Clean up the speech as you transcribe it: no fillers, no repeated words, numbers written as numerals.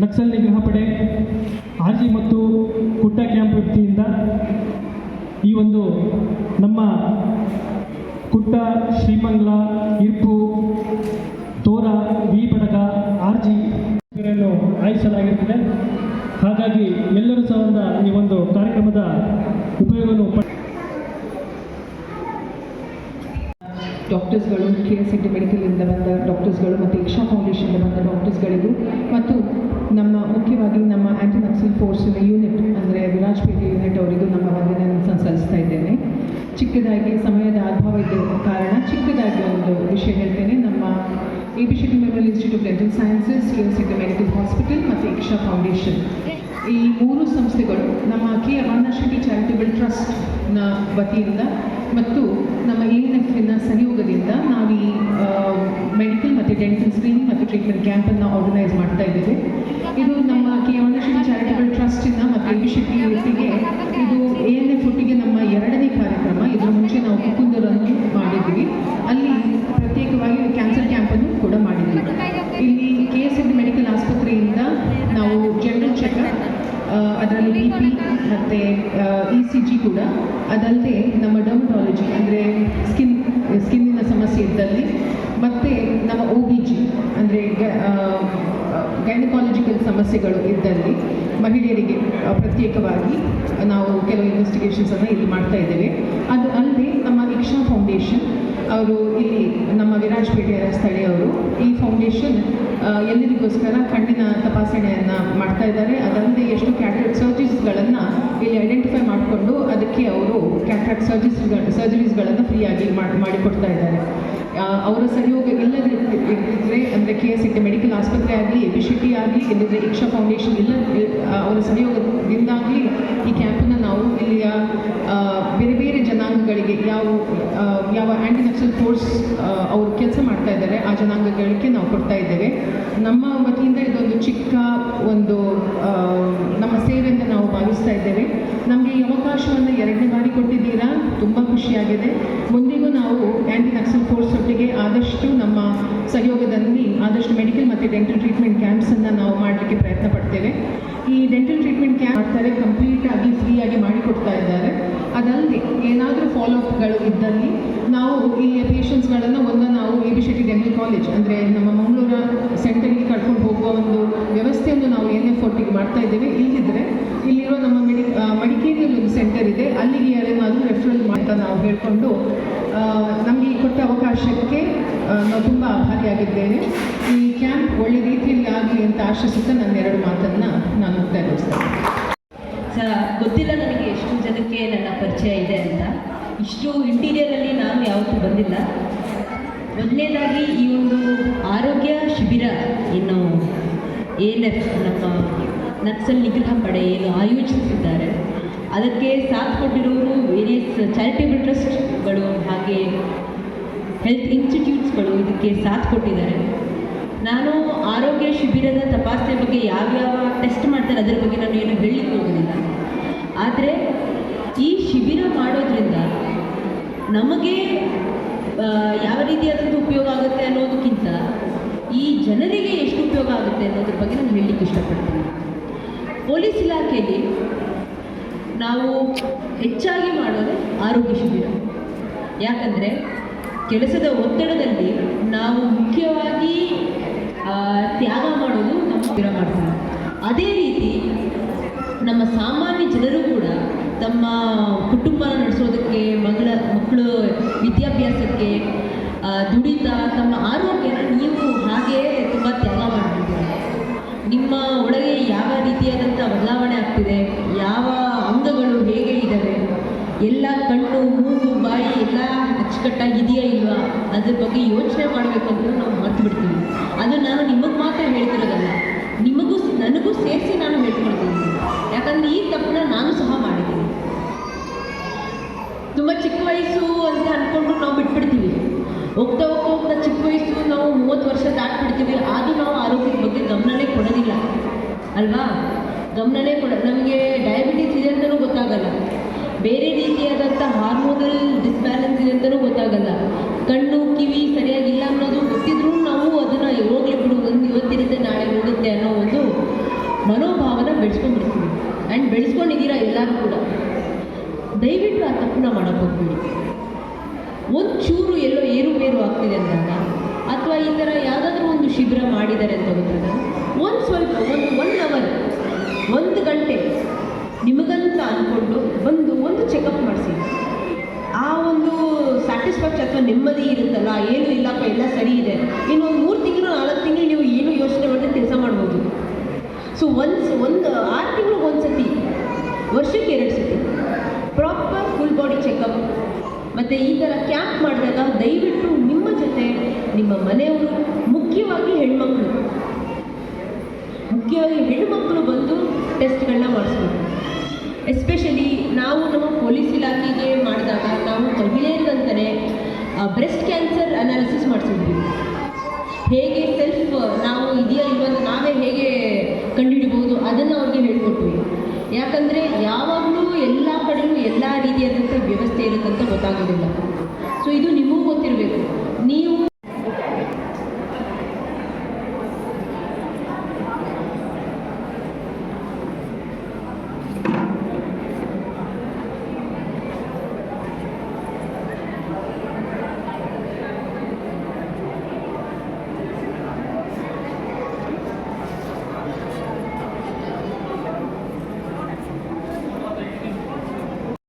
ನಕ್ಸಲ್ ನಿಗ್ರಹ ಪಡೆ ಆರ್ಜಿ ಮತ್ತು ಕುಟ್ಟ ಕ್ಯಾಂಪ್ ವ್ಯಕ್ತಿಯಿಂದ ಈ ಒಂದು ನಮ್ಮ ಕುಟ್ಟ, ಶ್ರೀಮಂಗಲ, ಇರ್ಪು, ತೋರ, ವಿ ಬಡಗ, ಆರ್ಜಿ ಆಯಿಸಲಾಗಿರುತ್ತದೆ. ಹಾಗಾಗಿ ಎಲ್ಲರೂ ಸಹ ಈ ಒಂದು ಕಾರ್ಯಕ್ರಮದ ಉಪಯೋಗವನ್ನು ಡಾಕ್ಟರ್ಸ್ಗಳು, KSMT ಮೆಡಿಕಲಿಂದ ಬಂದ ಡಾಕ್ಟರ್ಸ್ಗಳು ಮತ್ತು ಇಕ್ಷಾ ಫೌಂಡೇಶನ್ನಿಂದ ಬಂದ ಡಾಕ್ಟರ್ಸ್ಗಳಿಗೂ ಮತ್ತು ನಮ್ಮ ಮುಖ್ಯವಾಗಿ ನಮ್ಮ ಆ್ಯಂಟಿ ನಕ್ಸಲ್ ಫೋರ್ಸಿನ ಯೂನಿಟ್ ಅಂದರೆ ವಿರಾಜಪೇಟೆ ಯೂನಿಟ್ ಅವರಿಗೂ ನಮ್ಮ ವಂದನೆಯನ್ನು ಸಲ್ಲಿಸ್ತಾ ಇದ್ದೇನೆ. ಚಿಕ್ಕದಾಗಿ ಸಮಯದ ಅಭಾವ ಇದ್ದ ಕಾರಣ ಚಿಕ್ಕದಾಗಿ ಒಂದು ವಿಷಯ ಹೇಳ್ತೇನೆ. ನಮ್ಮ ABCD memorial institute of dental sciences, KSMT medical hospital ಮತ್ತು ಇಕ್ಷಾ ಫೌಂಡೇಶನ್ ಈ ಮೂರು ಸಂಸ್ಥೆಗಳು ನಮ್ಮ ಕೆ ಅರುಣಾಶ್ರೀ ಚಾರಿಟಬಲ್ ಟ್ರಸ್ಟ್ನ ವತಿಯಿಂದ ಮತ್ತು ನಮ್ಮ ANFನ ಸಹಯೋಗದಿಂದ ನಾವು ಈ ಮೆಡಿಕಲ್ ಮತ್ತು ಡೆಂಟಲ್ ಸ್ಕ್ರೀನಿಂಗ್ ಮತ್ತು ಟ್ರೀಟ್ಮೆಂಟ್ ಕ್ಯಾಂಪನ್ನು ಆರ್ಗನೈಸ್ ಮಾಡ್ತಾ ಇದ್ದೇವೆ. ಇದು ನಮ್ಮ ಕೆ ಅರುಣಾಶ್ರೀ ಚಾರಿಟಬಲ್ ಟ್ರಸ್ಟಿಂದ ಮತ್ತು ABCD ಒಟ್ಟಿಗೆ ಇದು ANF ಒಟ್ಟಿಗೆ ನಮ್ಮ 2ನೇ ಕಾರ್ಯಕ್ರಮ. ಇದರ ಮುಂಚೆ ನಾವು ಮುಕುಂದರನ್ನು ಮಾಡಿದ್ವಿ, ಅಲ್ಲಿ ಪ್ರತ್ಯೇಕವಾಗಿ ಕ್ಯಾನ್ಸರ್ ಕ್ಯಾಂಪನ್ನು ಕೂಡ ಮಾಡಿದ್ವಿ. ಇಲ್ಲಿ KSMT ಮೆಡಿಕಲ್ ಆಸ್ಪತ್ರೆಯಿಂದ ನಾವು ಜನರಲ್ ಚೆಕಪ್, ಅದರಲ್ಲಿ BP ಮತ್ತು ECG ಕೂಡ, ಅದಲ್ಲದೆ ನಮ್ಮ ಡರ್ಮಟಾಲಜಿ ಅಂದರೆ ಸ್ಕಿನ್ನಿನ ಸಮಸ್ಯೆ ಇದ್ದಲ್ಲಿ, ಮತ್ತು ನಮ್ಮ OBG ಅಂದರೆ ಗೈನಕಾಲಜಿಕಲ್ ಸಮಸ್ಯೆಗಳು ಇದ್ದಲ್ಲಿ ಮಹಿಳೆಯರಿಗೆ ಪ್ರತ್ಯೇಕವಾಗಿ ನಾವು ಕೆಲವು ಇನ್ವೆಸ್ಟಿಗೇಷನ್ಸನ್ನು ಇಲ್ಲಿ ಮಾಡ್ತಾ ಇದ್ದೇವೆ. ಅದು ಅಲ್ಲದೆ ನಮ್ಮ ಇಕ್ಷಾ ಫೌಂಡೇಶನ್ ಅವರು ಇಲ್ಲಿ ನಮ್ಮ ವಿರಾಜಪೇಟೆಯ ಸ್ಥಳೀಯವರು ಈ ಫೌಂಡೇಶನ್ ಎಲ್ಲರಿಗೋಸ್ಕರ ಕಣ್ಣಿನ ತಪಾಸಣೆಯನ್ನು ಮಾಡ್ತಾ ಇದ್ದಾರೆ. ಅದಲ್ಲದೆ ಎಷ್ಟು ಕ್ಯಾಟ್ರಾಕ್ಟ್ ಸರ್ಜರೀಸ್ಗಳನ್ನು ಇಲ್ಲಿ ಐಡೆಂಟಿಫೈ ಮಾಡಿಕೊಂಡು ಅದಕ್ಕೆ ಅವರು ಕ್ಯಾಟ್ರಾಕ್ಟ್ ಸರ್ಜರೀಸ್ಗಳನ್ನು ಫ್ರೀಯಾಗಿ ಮಾಡಿಕೊಡ್ತಾ ಇದ್ದಾರೆ. ಅವರ ಸಹಯೋಗ ಇಲ್ಲದಿದ್ದರೆ ಅಂದರೆ KSMT ಮೆಡಿಕಲ್ ಆಸ್ಪತ್ರೆ ಆಗಲಿ, ABCD ಆಗಲಿ, ಇಲ್ಲದಿದ್ದರೆ ಇಕ್ಷಾ ಫೌಂಡೇಶನ್ ಅವರ ಸಹಯೋಗದಿಂದಾಗಲಿ ಈ ಕ್ಯಾಂಪನ್ನು ನಾವು ಇಲ್ಲಿಯ ಬೇರೆ ಬೇರೆ ಜನಾಂಗಗಳಿಗೆ ಯಾವ ಆ್ಯಂಟಿ ನಕ್ಸಲ್ ಫೋರ್ಸ್ ಅವರು ಕೆಲಸ ಮಾಡ್ತಾ ಇದ್ದಾರೆ ಆ ಜನಾಂಗಗಳಿಗೆ ನಾವು ಕೊಡ್ತಾ ಇದ್ದೇವೆ. ನಮ್ಮ ವತಿಯಿಂದ ಇದೊಂದು ಚಿಕ್ಕ ಒಂದು ನಮ್ಮ ಸೇವೆಯನ್ನು ನಾವು ಭಾವಿಸ್ತಾ ಇದ್ದೇವೆ. ನಮಗೆ ಈ ಅವಕಾಶವನ್ನು 2ನೇ ಬಾರಿ ಕೊಟ್ಟಿದ್ದೀರಾ, ತುಂಬ ಖುಷಿಯಾಗಿದೆ. ಮುಂದಿಗೂ ನಾವು ಆ್ಯಂಟಿ ನಕ್ಸಲ್ ಫೋರ್ಸ್ ಒಟ್ಟಿಗೆ ಆದಷ್ಟು ನಮ್ಮ ಸಹಯೋಗದಲ್ಲಿ ಆದಷ್ಟು ಮೆಡಿಕಲ್ ಮತ್ತು ಡೆಂಟಲ್ ಟ್ರೀಟ್ಮೆಂಟ್ ಕ್ಯಾಂಪ್ಸನ್ನು ನಾವು ಮಾಡಲಿಕ್ಕೆ ಪ್ರಯತ್ನ ಪಡ್ತೇವೆ. ಈ ಡೆಂಟಲ್ ಟ್ರೀಟ್ಮೆಂಟ್ ಕ್ಯಾಂಪ್ ಮಾಡ್ತಾರೆ, ಕಂಪ್ಲೀಟಾಗಿ ಫ್ರೀಯಾಗಿ ಮಾಡಿಕೊಡ್ತಾ ಇದ್ದಾರೆ. ಅದಲ್ಲದೆ ಏನಾದರೂ ಫಾಲೋಅಪ್ಗಳು ಇದ್ದಲ್ಲಿ ನಾವು ಇಲ್ಲಿಯ ಪೇಷಂಟ್ಸ್ಗಳನ್ನು ನಾವು ABCD ಡೆಂಟಲ್ ಕಾಲೇಜ್ ಅಂದರೆ ನಮ್ಮ ಮಂಗಳೂರು ಸೆಂಟರಿಗೆ ಕರ್ಕೊಂಡು ಹೋಗುವ ಒಂದು ವ್ಯವಸ್ಥೆಯನ್ನು ನಾವು ANF ಒಟ್ಟಿಗೆ ಮಾಡ್ತಾ ಇದ್ದೇವೆ. ಇಲ್ಲಿದ್ದರೆ ಇಲ್ಲಿರೋ ನಮ್ಮ ಮಡಿಕೇರಿಯಲ್ಲಿ ಒಂದು ಸೆಂಟರ್ ಇದೆ, ಅಲ್ಲಿಗೆ ಯಾರೇನಾದರೂ ರೆಫರಲ್ ಮಾಡ್ತಾ ನಾವು ಹೇಳಿಕೊಂಡು ನಮಗೆ ಕೊಟ್ಟ ಅವಕಾಶಕ್ಕೆ ನಾವು ತುಂಬ ಆಭಾರಿಯಾಗಿದ್ದೇನೆ. ಈ ಕ್ಯಾಂಪ್ ಒಳ್ಳೆ ರೀತಿಯಲ್ಲಿ ಆಗಲಿ ಅಂತ ಆಶಿಸುತ್ತಾ ನನ್ನ 2 ಮಾತನ್ನು ನಾನು ಮುಕ್ತಾಯಗೊಳಿಸ್ತೇನೆ. ಗೊತ್ತಿಲ್ಲ ನನಗೆ ಎಷ್ಟು ಜನಕ್ಕೆ ನನ್ನ ಪರಿಚಯ ಇದೆ ಅಂತ. ಇಷ್ಟು ಇಂಟೀರಿಯರಲ್ಲಿ ನಾನು ಯಾವತ್ತೂ ಬಂದಿಲ್ಲ. ಮೊದಲನೇದಾಗಿ ಈ ಒಂದು ಆರೋಗ್ಯ ಶಿಬಿರ ಏನು ANF ನಮ್ಮ ನಕ್ಸಲ್ ನಿಗ್ರಹ ಪಡೆ ಏನು ಆಯೋಜಿಸಿದ್ದಾರೆ ಅದಕ್ಕೆ ಸಾಥ್ ಕೊಟ್ಟಿರೋರು ವೇರಿಯಸ್ ಚಾರಿಟೇಬಲ್ ಟ್ರಸ್ಟ್ಗಳು ಹಾಗೆ ಹೆಲ್ತ್ ಇನ್ಸ್ಟಿಟ್ಯೂಟ್ಸ್ಗಳು ಇದಕ್ಕೆ ಸಾಥ್ ಕೊಟ್ಟಿದ್ದಾರೆ. ನಾನು ಆರೋಗ್ಯ ಶಿಬಿರದ ತಪಾಸಣೆ ಬಗ್ಗೆ ಯಾವ್ಯಾವ ಟೆಸ್ಟ್ ಮಾಡ್ತಾರೆ ಅದರ ಬಗ್ಗೆ ನಾನು ಏನು ಹೇಳಲಿಕ್ಕೆ ಹೋಗೋದಿಲ್ಲ. ಆದರೆ ಈ ಶಿಬಿರ ಮಾಡೋದ್ರಿಂದ ನಮಗೆ ಯಾವ ರೀತಿಯಾದಂಥ ಉಪಯೋಗ ಆಗುತ್ತೆ ಅನ್ನೋದಕ್ಕಿಂತ ಈ ಜನರಿಗೆ ಎಷ್ಟು ಉಪಯೋಗ ಆಗುತ್ತೆ ಅನ್ನೋದ್ರ ಬಗ್ಗೆ ನಾನು ಹೇಳಲಿಕ್ಕೆ ಇಷ್ಟಪಡ್ತೀನಿ. ಪೊಲೀಸ್ ಇಲಾಖೆಯಲ್ಲಿ ನಾವು ಹೆಚ್ಚಾಗಿ ಮಾಡೋದು ಆರೋಗ್ಯ ಶಿಬಿರ. ಯಾಕಂದರೆ ಕೆಲಸದ ಒತ್ತಡದಲ್ಲಿ ನಾವು ಮುಖ್ಯವಾಗಿ ತ್ಯಾಗ ಮಾಡೋದು ನಮ್ಮ ಶಿಬಿರ ಮಾಡ್ತೀವಿ. ಅದೇ ರೀತಿ ನಮ್ಮ ಸಾಮಾನ್ಯ ಜನರು ಕೂಡ ತಮ್ಮ ಕುಟುಂಬನ ನಡೆಸೋದಕ್ಕೆ, ಮಕ್ಕಳು ವಿದ್ಯಾಭ್ಯಾಸಕ್ಕೆ, ದುಡಿತ ತಮ್ಮ ಆರೋಗ್ಯನ ನೀವು ಹಾಗೇ ತುಂಬ ತ್ಯಾಗ ಮಾಡಿಬಿಡ್ತೀರ. ನಿಮ್ಮ ಒಳಗೆ ಯಾವ ರೀತಿಯಾದಂಥ ಬದಲಾವಣೆ ಆಗ್ತಿದೆ, ಯಾವ ಅಂಗಗಳು ಹೇಗೆ ಇದ್ದಾವೆ, ಎಲ್ಲ ಕಣ್ಣು, ಮೂಗು, ಬಾಯಿ ಎಲ್ಲ ಅಚ್ಚುಕಟ್ಟಾಗಿದೆಯಾ ಇಲ್ವಾ ಅದ್ರ ಬಗ್ಗೆ ಯೋಚನೆ ಮಾಡಬೇಕು ಅಂತ ನಾವು ಮರ್ತು ಬಿಡ್ತೀವಿ. ಅದು ನಾನು ನಿಮಗೆ ಮಾತ್ರ ಹೇಳ್ತಿರೋದಲ್ಲ, ನನಗೂ ಸೇರಿಸಿ ನಾನು ಹೇಳ್ಕೊಳ್ತೀನಿ. ಯಾಕಂದರೆ ಈ ತಪ್ಪನ್ನ ನಾನು ಸಹ ಮಾಡಿದ್ದೀನಿ. ತುಂಬ ಚಿಕ್ಕ ವಯಸ್ಸು ಅಂತ ಅಂದ್ಕೊಂಡು ನಾವು ಬಿಟ್ಬಿಡ್ತೀವಿ. ಹೋಗ್ತಾ ಚಿಕ್ಕ ವಯಸ್ಸು ನಾವು 30 ವರ್ಷ ದಾಟ್ಬಿಡ್ತೀವಿ. ಆದರೂ ನಾವು ಆರೋಗ್ಯದ ಬಗ್ಗೆ ಗಮನನೇ ಕೊಡೋದಿಲ್ಲ ಅಲ್ವಾ? ನಮಗೆ ಡಯಾಬಿಟಿಸ್ ಇದೆ ಅಂತಲೂ ಗೊತ್ತಾಗಲ್ಲ, ಬೇರೆ ರೀತಿಯಾದಂಥ ಹಾರ್ಮೋನಲ್ ಡಿಸ್ಬ್ಯಾಲೆನ್ಸ್ ಇದೆ ಅಂತಲೂ ಗೊತ್ತಾಗಲ್ಲ, ಕಣ್ಣು ಕಿವಿ ಸರಿಯಾಗಿಲ್ಲ ಅನ್ನೋದು ಗೊತ್ತಿದ್ರೂ ನಾವು ಅದನ್ನು ಹೋಗಲಿ ಬಿಡು, ಇವತ್ತಿರುತ್ತೆ ನಾಳೆ ಹೋಗುತ್ತೆ ಅನ್ನೋ ಒಂದು ಮನೋಭಾವನ ಬೆಳೆಸ್ಕೊಂಡ್ಬಿಡ್ತೀವಿ ಆ್ಯಂಡ್ ಬೆಳೆಸ್ಕೊಂಡಿದ್ದೀರಾ ಎಲ್ಲರೂ ಕೂಡ. ದಯವಿಟ್ಟು ಆ ತಪ್ಪನ್ನ ಮಾಡೋಕ್ಕೆ ಹೋಗ್ಬೇಡಿ. ಒಂಚೂರು ಎಲ್ಲೋ ಏರುಪೇರು ಆಗ್ತಿದೆ ಅಂದಾಗ ಅಥವಾ ಈ ಥರ ಯಾವುದಾದ್ರೂ ಒಂದು ಶಿಬಿರ ಮಾಡಿದ್ದಾರೆ ಅಂತ ಗೊತ್ತಾಗ ಸ್ವಲ್ಪ ಒನ್ ಅವರ್ 1 ಗಂಟೆ ನಿಮಗಂತ ಅಂದ್ಕೊಂಡು ಒಂದು ಚೆಕಪ್ ಮಾಡಿಸಿ. ಆ ಒಂದು ಸ್ಯಾಟಿಸ್ಫ್ಯಾಕ್ಷನ್ ಅಥವಾ ನೆಮ್ಮದಿ ಇರುತ್ತಲ್ಲ, ಏನು ಇಲ್ಲಪ್ಪ ಎಲ್ಲ ಸರಿ ಇದೆ, ಇನ್ನು ಒಂದು 3 ತಿಂಗಳು 4 ತಿಂಗಳು ನೀವು ಏನು ಯೋಚನೆ ಮಾಡಿದ್ರೆ ಕೆಲಸ ಮಾಡ್ಬೋದು. ಸೊ ಒಂದು 6 ತಿಂಗಳಿಗೆ ಒಂದು ಸತಿ, ವರ್ಷಕ್ಕೆ 2 ಸತಿ ಪ್ರಾಪರ್ ಫುಲ್ ಬಾಡಿ ಚೆಕಪ್ ಮತ್ತು ಈ ಥರ ಕ್ಯಾಂಪ್ ಮಾಡಿದಾಗ ದಯವಿಟ್ಟು ನಿಮ್ಮ ಜೊತೆ ನಿಮ್ಮ ಮನೆಯವರು, ಮುಖ್ಯವಾಗಿ ಹೆಣ್ಣುಮಕ್ಕಳು ಬಂದು ಟೆಸ್ಟ್ಗಳನ್ನ ಮಾಡಿಸ್ಬೇಕು. ಎಸ್ಪೆಷಲಿ ನಾವು ನಮ್ಮ ಪೊಲೀಸ್ ಇಲಾಖೆಗೆ ಮಾಡಿದಾಗ ನಾವು ಮಹಿಳೆಯರಿಗಂತಲೇ ಬ್ರೆಸ್ಟ್ ಕ್ಯಾನ್ಸರ್ ಅನಾಲಿಸಿಸ್ ಮಾಡಿಸಿದ್ವಿ. ಹೇಗೆ ಸೆಲ್ಫ್ ನಾವು ಇದೆಯಾ ಇವಾಗ ನಾವೇ ಹೇಗೆ ಕಂಡುಹಿಡಿಬೋದು ಅದನ್ನು ಅವ್ರಿಗೆ ಹೇಳ್ಕೊಟ್ವಿ. ಯಾಕಂದರೆ ಯಾವಾಗಲೂ ಎಲ್ಲ ಕಡೆಯೂ ಎಲ್ಲ ರೀತಿಯಾದಂಥ ವ್ಯವಸ್ಥೆ ಇರುತ್ತಂತ ಗೊತ್ತಾಗೋದಿಲ್ಲ.